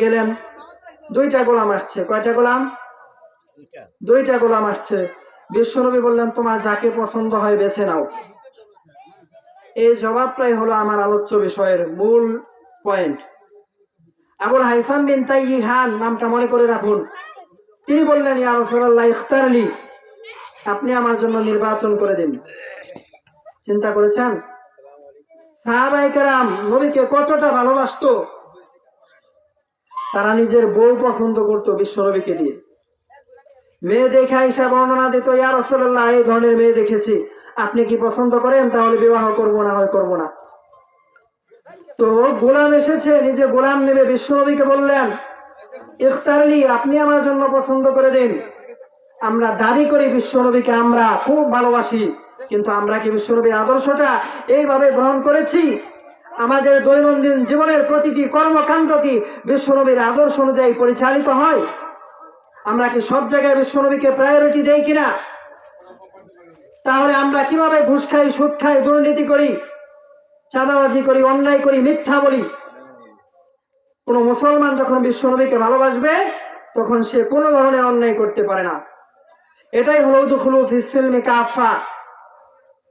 গেলেন, দুইটা গোলাম আসছে। কয়টা গোলাম? দুইটা গোলাম আসছে। বিশ্বনবী বললেন, তোমার যাকে পছন্দ হয় বেছে নাও। এই জবাবটাই হলো আমার আলোচ্য বিষয়ের মূল পয়েন্ট। আবুল হাইসাম বিন তাইয়িহান নামটা মনে করে রাখুন। তিনি বললেন, ইয়া রাসূলুল্লাহ ইখতারলি, আপনি আমার জন্য নির্বাচন করে দিন। চিন্তা করেছেন সাহাবায়ে কেরাম নবীকে কতটা ভালোবাসতো? তারা নিজের বউ পছন্দ করতো বিশ্বনবীকে দিয়ে। মেয়ে দেখে আয়েশা বর্ণনা দিত, ইয়া রাসূলুল্লাহ এই ধরনের মেয়ে দেখেছি, আপনি কি পছন্দ করেন? তাহলে বিবাহ করব, না হয় করব না। তো গোলাম এসেছে, নিজে গোলাম নেবে, বিশ্বনবীকে বললেন ইখতারলি, আপনি আমার জন্য পছন্দ করে দিন। আমরা দাবি করি বিশ্বনবীকে আমরা খুব ভালোবাসি, কিন্তু আমরা কি বিশ্বনবীর আদর্শটা এইভাবে গ্রহণ করেছি? আমাদের দৈনন্দিন জীবনের প্রতিটি কর্মকাণ্ড কি বিশ্বনবীর আদর্শ অনুযায়ী পরিচালিত হয়? আমরা কি সব জায়গায় বিশ্বনবীকে প্রায়োরিটি দেই কিনা? তাহলে আমরা কিভাবে ঘুষ খাই, সুদ খাই, দুর্নীতি করি, চাঁদাবাজি করি, অন্যায় করি, মিথ্যা বলি? কোন মুসলমান যখন বিশ্বনবীকে ভালোবাসবে তখন সে কোনো ধরনের অন্যায় করতে পারে না। এটাই হলো উদখুলু ফিস সিলমি কাফা,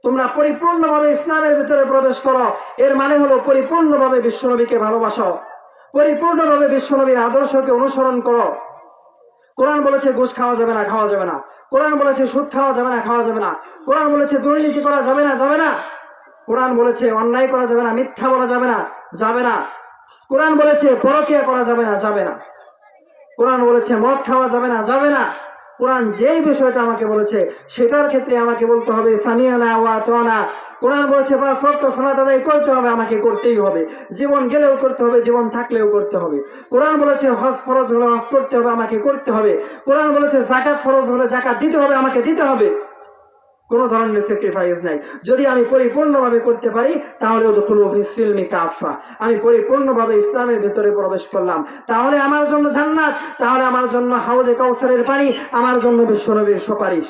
তোমরা পরিপূর্ণভাবে ইসলামের ভিতরে প্রবেশ করো। এর মানে হলো পরিপূর্ণভাবে বিশ্বনবীকে ভালোবাসো, পরিপূর্ণভাবে বিশ্বনবীর আদর্শকে অনুসরণ করো। কোরআন বলেছে ঘুষ খাওয়া যাবে না, খাওয়া যাবে না। কোরআন বলেছে সুদ খাওয়া যাবে না, খাওয়া যাবে না। কোরআন বলেছে দুর্নীতি করা যাবে না, যাবে না। কোরআন বলেছে অন্যায় করা যাবে না, মিথ্যা বলা যাবে না, যাবে না। কোরআন বলেছে পরকিয়া করা যাবে না, যাবে না। কোরআন বলেছে মদ খাওয়া যাবে না, যাবে না। কোরআন যেই বিষয়টা আমাকে বলেছে সেটার ক্ষেত্রে আমাকে বলতে হবে সামিআনা ওয়া আতানা। কোরআন বলেছে পাঁচ ওয়াক্ত সালাত আদায় করতে হবে, আমাকে করতেই হবে। জীবন গেলেও করতে হবে, জীবন থাকলেও করতে হবে। কোরআন বলেছে হজ ফরজ হলে হজ করতে হবে, আমাকে করতে হবে। কোরআন বলেছে যাকাত ফরজ হলে যাকাত দিতে হবে, আমাকে দিতে হবে। কোন ধরনের স্যাক্রিফাইস নাই। যদি আমি পরিপূর্ণভাবে করতে পারি তাহলে উদখুলু ফিস সিলমি কাফা, আমি পরিপূর্ণভাবে ইসলামের ভিতরে প্রবেশ করলাম। তাহলে আমার জন্য জান্নাত, তাহলে আমার জন্য হাউজে কাউসারের পানি, আমার জন্য বিশ্বনবীর সুপারিশ।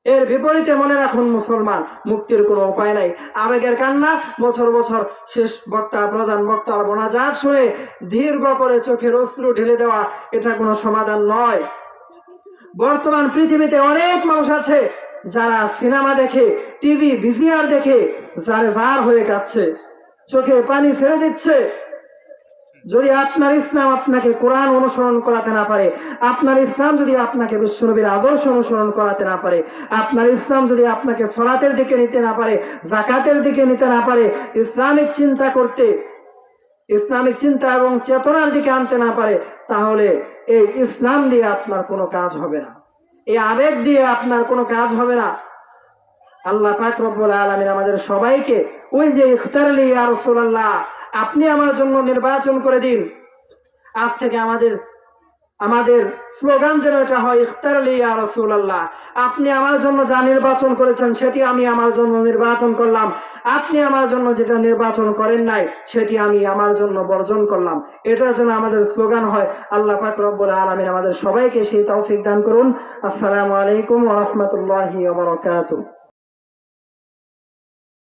এর বিপরীতে মনে রাখুন মুসলমান, মুক্তির কোনো উপায় নাই। আবেগের কান্না, বছর বছর শেষ বক্তা প্রধান বক্তার মোনাজাত শুনে দীর্ঘ করে চোখের অশ্রু ঢেলে দেওয়া, এটা কোনো সমাধান নয়। বর্তমান পৃথিবীতে অনেক মানুষ আছে যারা সিনেমা দেখে, টিভি ভিসিআর দেখে জারে জার হয়ে কাঁদছে, চোখে পানি ছেড়ে দিচ্ছে। যদি আপনার ইসলাম আপনাকে কোরআন অনুসরণ করাতে না পারে, আপনার ইসলাম যদি আপনাকে বিশ্বনবীর আদর্শ অনুসরণ করাতে না পারে, আপনার ইসলাম যদি আপনাকে সলাতের দিকে নিতে না পারে, যাকাতের দিকে নিতে না পারে, ইসলামিক চিন্তা করতে, ইসলামিক চিন্তা এবং চেতনার দিকে আনতে না পারে, তাহলে এই ইসলাম দিয়ে আপনার কোনো কাজ হবে না, এই আবেগ দিয়ে আপনার কোনো কাজ হবে না। আল্লাহ পাক রব্বুল আলামিন আমাদের সবাইকে ওই যে ইখতারলি ইয়া রাসূলুল্লাহ, আপনি আমার জন্য নির্বাচন করে দিন। আজ থেকে আমাদের স্লোগান যেন এটা হয় ইখতারলি ইয়া রাসূলুল্লাহ, আপনি আমার জন্য যা নির্বাচন করেছেন সেটি আমি আমার জন্য নির্বাচন করলাম। আপনি আমার জন্য যেটা নির্বাচন করেন নাই সেটি আমি আমার জন্য বর্জন করলাম। এটা যেন আমাদের স্লোগান হয়। আল্লাহ পাক রব্বুল আলামিন আমাদের সবাইকে সেই তৌফিক দান করুন। আসসালামু আলাইকুম ওয়া রাহমাতুল্লাহি ওয়া বারাকাতুহু।